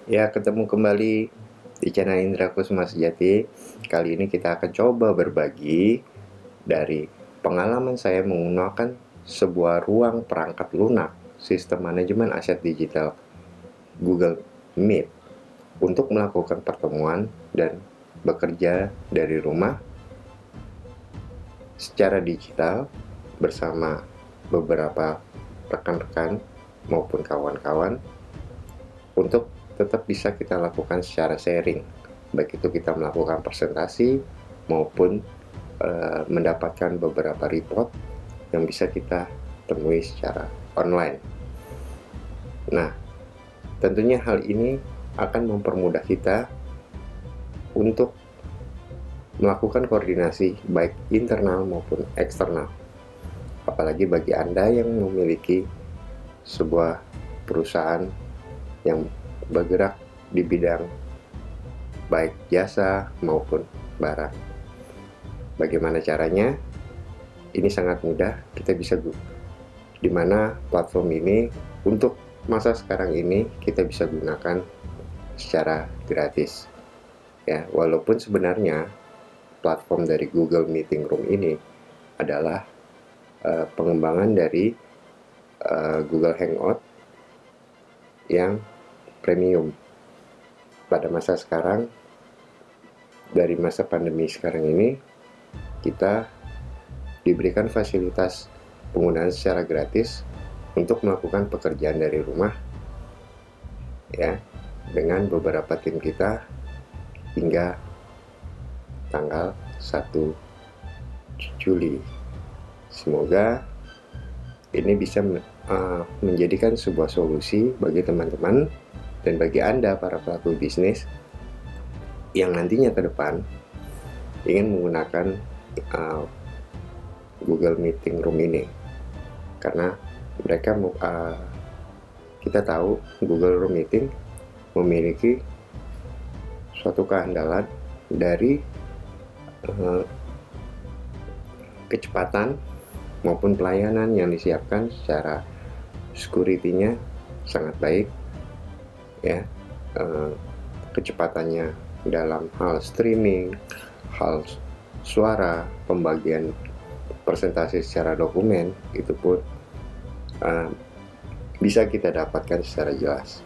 Ya, ketemu kembali di channel Indra Kusuma Sejati. Kali ini kita akan coba berbagi dari pengalaman saya menggunakan sebuah ruang perangkat lunak sistem manajemen aset digital Google Meet untuk melakukan pertemuan dan bekerja dari rumah secara digital bersama beberapa rekan-rekan maupun kawan-kawan untuk tetap bisa kita lakukan secara sharing, baik itu kita melakukan presentasi maupun mendapatkan beberapa report yang bisa kita temui secara online. Nah, tentunya hal ini akan mempermudah kita untuk melakukan koordinasi baik internal maupun eksternal. Apalagi bagi Anda yang memiliki sebuah perusahaan yang bergerak di bidang baik jasa maupun barang. Bagaimana caranya? Ini sangat mudah, kita bisa di mana platform ini untuk masa sekarang ini kita bisa gunakan secara gratis. Ya, walaupun sebenarnya platform dari Google Meeting Room ini adalah pengembangan dari Google Hangout yang premium. Pada masa sekarang, dari masa pandemi sekarang ini, kita diberikan fasilitas penggunaan secara gratis untuk melakukan pekerjaan dari rumah, ya, dengan beberapa tim kita hingga tanggal 1 Juli. Semoga ini bisa menjadikan sebuah solusi bagi teman-teman dan bagi Anda para pelaku bisnis yang nantinya ke depan ingin menggunakan Google Meeting Room ini, karena mereka kita tahu Google Room Meeting memiliki suatu keandalan dari kecepatan maupun pelayanan yang disiapkan secara security-nya sangat baik, ya, kecepatannya dalam hal streaming, hal suara, pembagian presentasi secara dokumen itu pun bisa kita dapatkan secara jelas.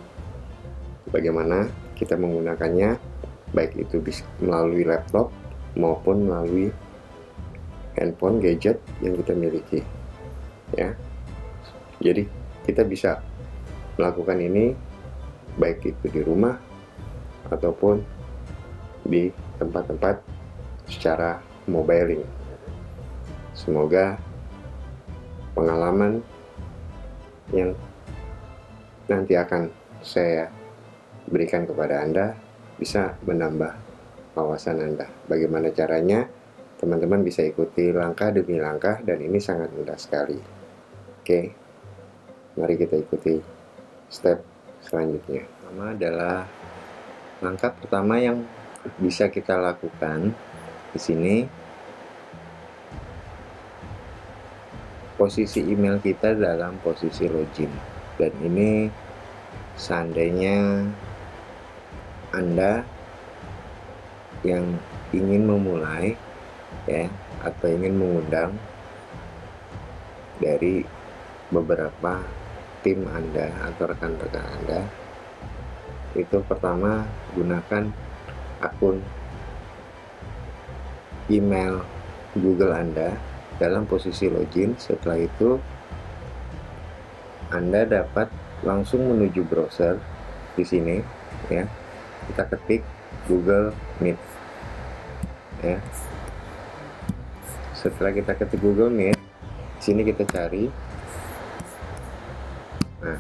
Bagaimana kita menggunakannya, baik itu melalui laptop maupun melalui handphone gadget yang kita miliki, ya. Jadi kita bisa melakukan ini baik itu di rumah ataupun di tempat-tempat secara mobiling. Semoga pengalaman yang nanti akan saya berikan kepada Anda bisa menambah wawasan Anda. Bagaimana caranya? Teman-teman bisa ikuti langkah demi langkah dan ini sangat mudah sekali. Oke, mari kita ikuti step selanjutnya. Pertama adalah langkah pertama yang bisa kita lakukan di sini, posisi email kita dalam posisi login, dan ini seandainya Anda yang ingin memulai, ya, atau ingin mengundang dari beberapa tim Anda atau rekan-rekan Anda, itu pertama gunakan akun email Google Anda dalam posisi login. Setelah itu Anda dapat langsung menuju browser di sini, ya. Kita ketik Google Meet, ya. Setelah kita ketik Google Meet, di sini kita cari. Nah,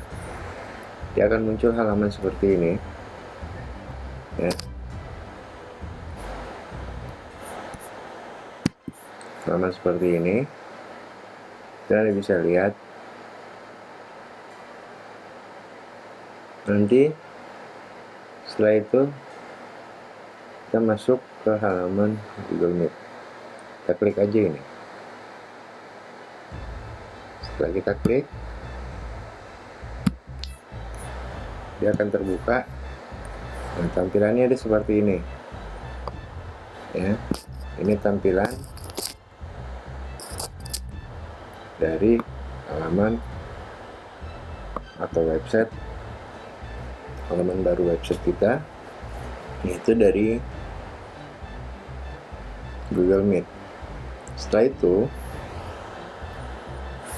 dia akan muncul halaman seperti ini, ya. Halaman seperti ini, dan Anda bisa lihat nanti. Setelah itu kita masuk ke halaman Google Meet, kita klik aja ini. Setelah kita klik, dia akan terbuka Nah, tampilannya ada seperti ini ya. Ini tampilan dari halaman atau website, halaman baru website kita, yaitu dari Google Meet. Setelah itu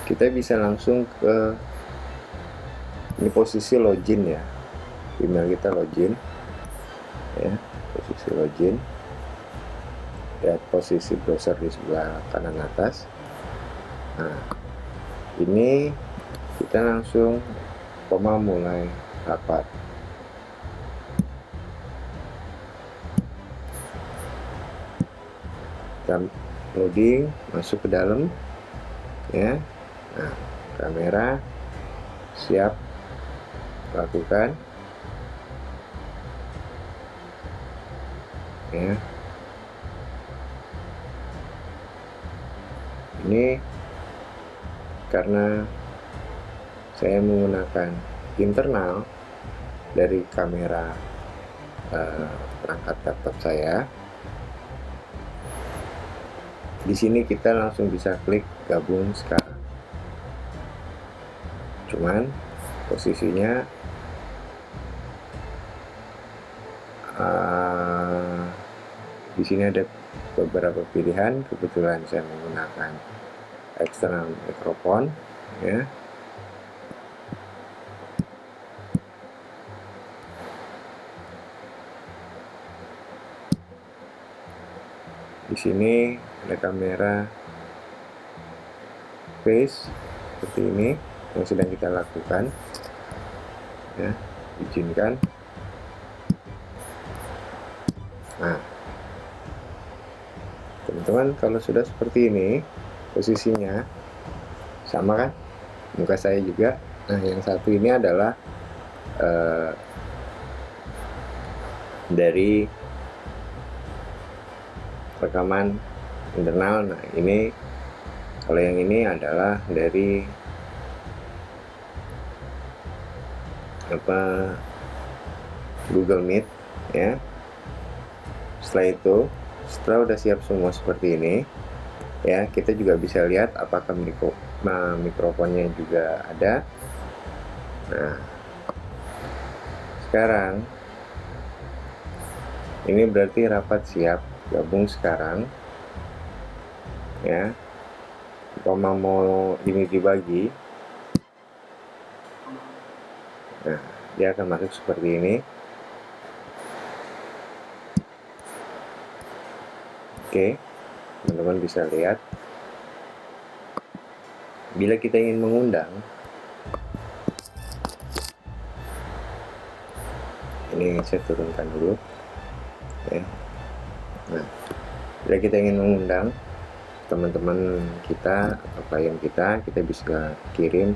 kita bisa langsung ke ini posisi login ya, email kita login ya, posisi login, lihat posisi browser di sebelah kanan atas. Nah, ini kita langsung mulai rapat. Kita loading, masuk ke dalam ya. Nah, kamera siap lakukan ya. Ini karena saya menggunakan internal dari kamera perangkat laptop saya. Di sini kita langsung bisa klik gabung sekarang. Cuman posisinya di sini ada beberapa pilihan. Kebetulan saya menggunakan eksternal mikrofon ya. Di sini ada kamera face seperti ini yang sedang kita lakukan ya, izinkan. Nah, teman-teman, kalau sudah seperti ini posisinya sama kan, muka saya juga. Nah, yang satu ini adalah dari rekaman internal. Nah, ini kalau yang ini adalah dari Google Meet ya. Setelah itu, setelah udah siap semua seperti ini ya, kita juga bisa lihat apakah mikrofonnya juga ada. Nah, sekarang ini berarti rapat siap gabung sekarang ya. Umpama mau ini dibagi, nah dia akan masuk seperti ini. Oke, teman-teman bisa lihat, bila kita ingin mengundang, ini saya turunkan dulu ya. Nah, bila kita ingin mengundang teman-teman kita atau klien kita bisa kirim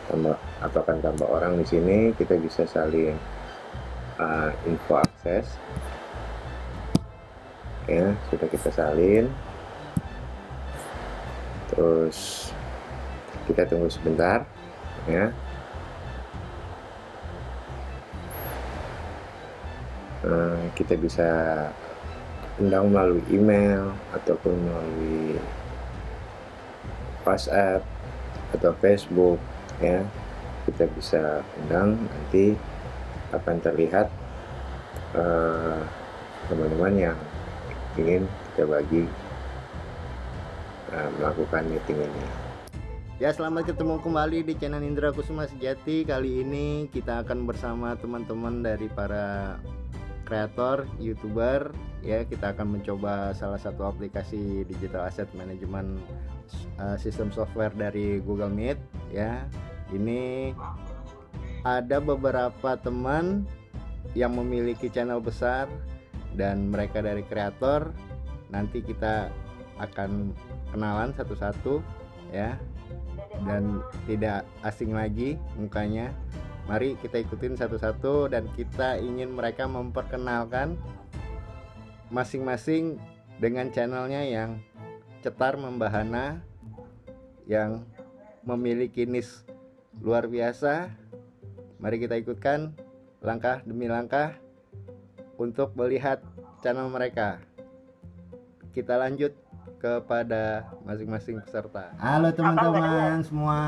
tambah atau akan tambah orang di sini. Kita bisa saling info akses ya, sudah kita salin. Terus kita tunggu sebentar ya. Kita bisa undang melalui email ataupun melalui WhatsApp atau Facebook ya. Kita bisa undang, nanti akan terlihat teman-teman yang ingin kita bagi melakukan meeting ini. Ya, selamat ketemu kembali di channel Indra Kusuma Sejati. Kali ini kita akan bersama teman-teman dari para kreator, YouTuber ya. Kita akan mencoba salah satu aplikasi digital asset management sistem software dari Google Meet ya. Ini ada beberapa teman yang memiliki channel besar dan mereka dari kreator. Nanti kita akan kenalan satu-satu ya, dan tidak asing lagi mukanya. Mari kita ikutin satu-satu, dan kita ingin mereka memperkenalkan masing-masing dengan channelnya yang cetar membahana, yang memiliki niche luar biasa. Mari kita ikutkan langkah demi langkah untuk melihat channel mereka. Kita lanjut kepada masing-masing peserta. Halo teman-teman semua.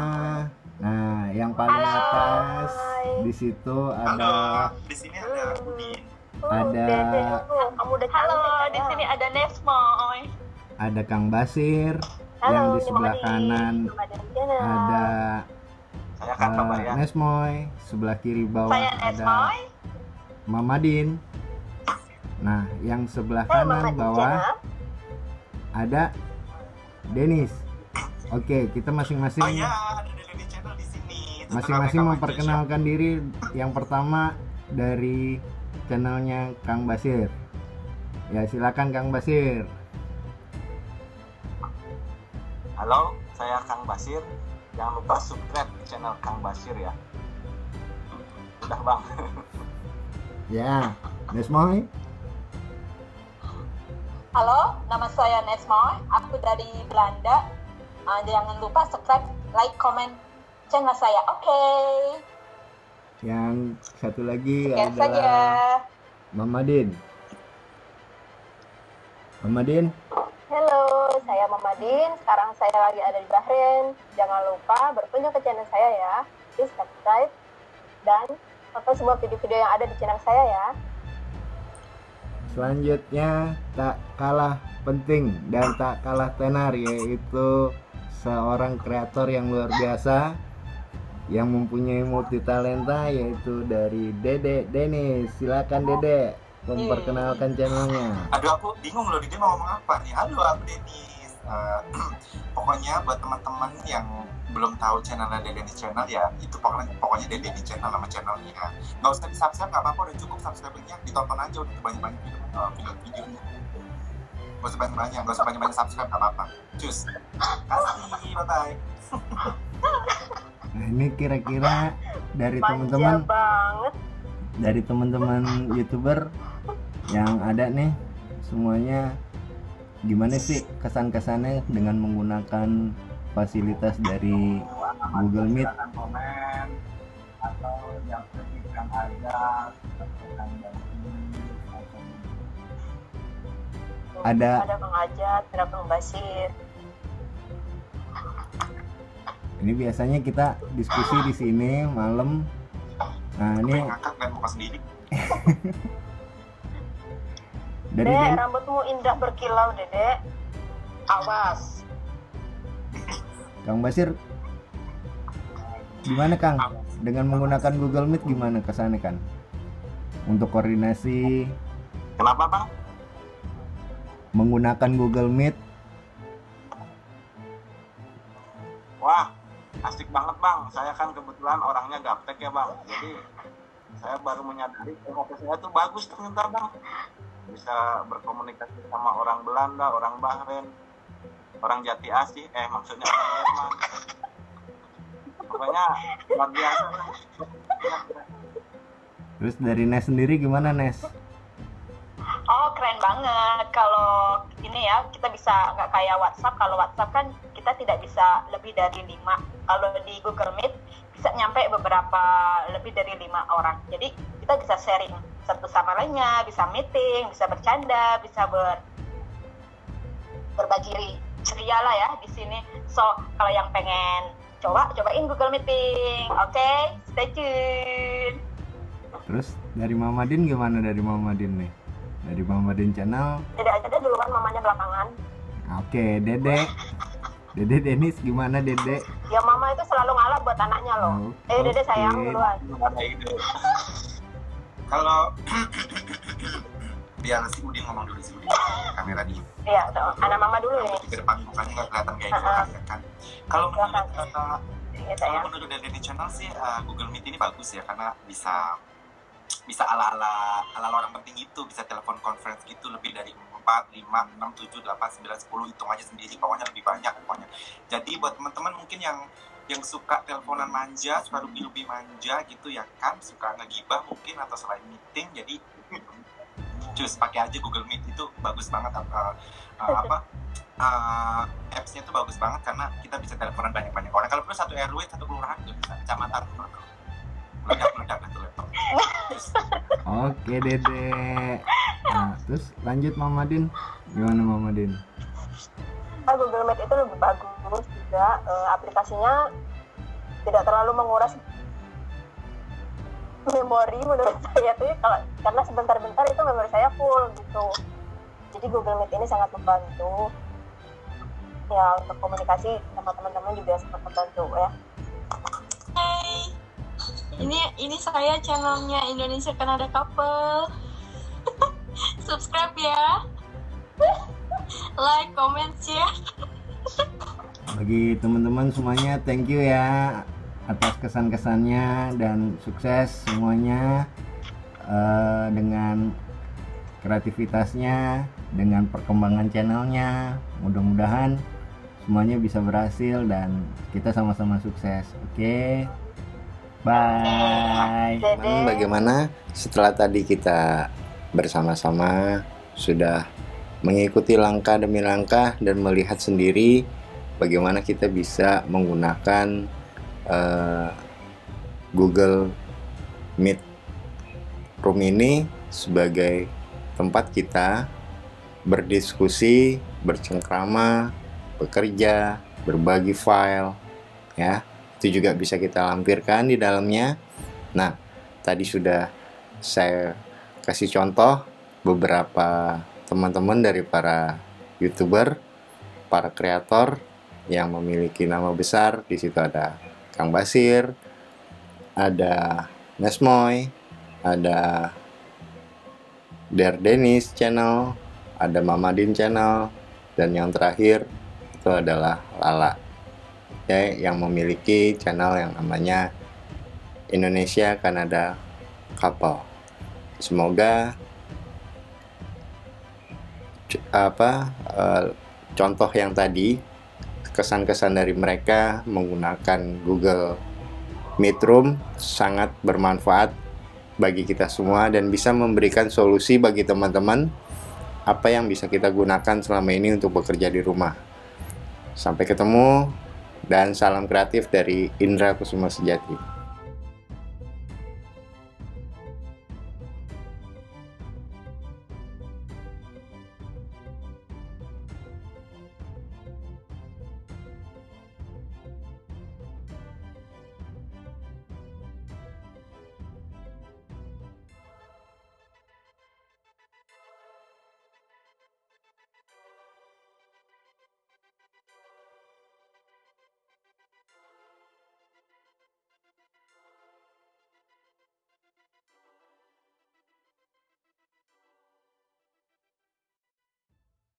Nah, yang paling atas di situ ada. Di sini ada Budi. Ada. Halo, di sini ada Nesmoy. Ada Kang Basir. Yang di sebelah kanan ada Saya kan Bapak ya. Nesmoy. Sebelah kiri bawah Saya ada Nesmoy. Mamadin. Nah, yang sebelah kanan bawah ada Denis. Oke, kita masing-masing Oh iya, ada Dede Channel di sini. masing-masing memperkenalkan diri. Yang pertama dari channelnya Kang Basir. Ya, silakan Kang Basir. Halo, saya Kang Basir. Jangan lupa subscribe channel Kang Basir ya. Udah Bang. Ya, Nesmoy. Halo, nama saya Nesmoy. Aku dari Belanda. Jangan lupa subscribe, like, comment channel saya. Oke. Yang satu lagi Sekian adalah saja. Mamadin. Mamadin. Halo, saya Mamadin. Sekarang saya lagi ada di Bahrain. Jangan lupa berkunjung ke channel saya ya. Please subscribe dan tonton semua video-video yang ada di channel saya ya. Selanjutnya tak kalah penting dan tak kalah tenar, yaitu seorang kreator yang luar biasa yang mempunyai multi talenta, yaitu dari Dede Denis. Silakan Dede memperkenalkan channelnya. Aduh, aku bingung loh, dia mau ngomong apa nih. Halo, aku Denis. Pokoknya buat teman-teman yang belum tahu channelnya Dede Denis Channel ya, itu pokoknya Dede Denis Channel nama channelnya. Nggak usah di-subscribe, nggak apa-apa, udah cukup subscribe-nya, ditonton aja udah banyak-banyak video-videonya. Nggak usah banyak-banyak subscribe, nggak apa-apa. Cus. Kasih, bye-bye. Nah, ini kira-kira dari Manja teman-teman banget. dari teman-teman YouTuber yang ada nih, semuanya gimana sih kesan-kesannya dengan menggunakan fasilitas dari Google Meet? Komen atau yang yang ada Ada Kang Ajat, ada Kang Basir. ini biasanya kita diskusi di sini malam. Nah, ini ngangkat kan muka sendiri. dari Dek, rambutmu indah berkilau, Dedek. Awas. Kang Basir, gimana Kang? Dengan menggunakan Google Meet gimana kesannya kan? Untuk koordinasi Kenapa Bang? menggunakan Google Meet. Wah, asik banget Bang. Saya kan kebetulan orangnya gaptek ya Bang. Jadi saya baru menyadari HP saya tuh bagus ternyata Bang. Bisa berkomunikasi sama orang Belanda, orang Bahrain, orang Jati Asih, maksudnya orang Jerman. Pokoknya luar biasa. Terus dari Nes sendiri gimana Nes? Oh, keren banget. Kalau ini ya, kita bisa nggak kayak WhatsApp. Kalau WhatsApp kan kita tidak bisa lebih dari 5. Kalau di Google Meet bisa nyampe beberapa lebih dari 5 orang. Jadi kita bisa sharing satu sama lainnya, bisa meeting, bisa bercanda, bisa berbagi ceria lah ya di sini. So, kalau yang pengen cobain Google Meeting. Oke, stay tune. Terus dari Mamadin gimana, dari Mamadin nih? Dari Mamadin Channel. Dedek aja deh duluan, mamanya belakangan. Oke, Dede. Dede Denis gimana Dede? Ya mama itu selalu ngalah buat anaknya loh. Dedek sayang duluan. Ada ide. Kalau biar si Udin ngomong dulu, si Udin kamera di Iya, tuh. Anak mama dulu nih. di depan mukanya nggak kelihatan kayak gitu ya kan. Kalau Iya sayang. menurut Dede Channel sih Google Meet ini bagus ya, karena bisa ala orang penting itu, bisa telepon conference gitu lebih dari 4, 5, 6, 7, 8, 9, 10, hitung aja sendiri, pokoknya lebih banyak pokoknya. Jadi buat teman-teman mungkin yang suka teleponan manja, suka lebih manja gitu ya kan, suka ngegibah mungkin atau selain meeting, jadi cus pakai aja Google Meet, itu bagus banget. Apps-nya tuh bagus banget karena kita bisa teleponan banyak-banyak orang. Kalau perlu satu RW, satu kelurahan juga bisa, kecamatan, meledak itu laptop. Oke Dede. Nah, terus lanjut Mama Din. Gimana Mama Din? Google Meet itu lebih bagus juga, aplikasinya tidak terlalu menguras memori menurut saya tuh, karena sebentar-bentar itu memori saya full gitu. Jadi Google Meet ini sangat membantu ya untuk komunikasi sama teman-teman, juga sangat membantu ya. Hai, ini saya channelnya Indonesia Kanada Couple. Subscribe ya, like, comment, share. Bagi teman-teman semuanya, thank you ya atas kesan-kesannya dan sukses semuanya dengan kreativitasnya, dengan perkembangan channelnya. Mudah-mudahan semuanya bisa berhasil dan kita sama-sama sukses. Oke. Bye. Bagaimana setelah tadi kita bersama-sama sudah mengikuti langkah demi langkah dan melihat sendiri bagaimana kita bisa menggunakan Google Meet Room ini sebagai tempat kita berdiskusi, bercengkrama, bekerja, berbagi file, ya. Itu juga bisa kita lampirkan di dalamnya. Nah, tadi sudah saya kasih contoh beberapa teman-teman dari para YouTuber, para kreator yang memiliki nama besar. Di situ ada Kang Basir, ada Nesmoy, ada Dennis channel, ada Mama Din channel, dan yang terakhir itu adalah Lala, ya, yang memiliki channel yang namanya Indonesia Kanada Couple. Semoga contoh yang tadi, kesan-kesan dari mereka menggunakan Google Meet Room sangat bermanfaat bagi kita semua dan bisa memberikan solusi bagi teman-teman apa yang bisa kita gunakan selama ini untuk bekerja di rumah. Sampai ketemu dan salam kreatif dari Indra Kusuma Sejati.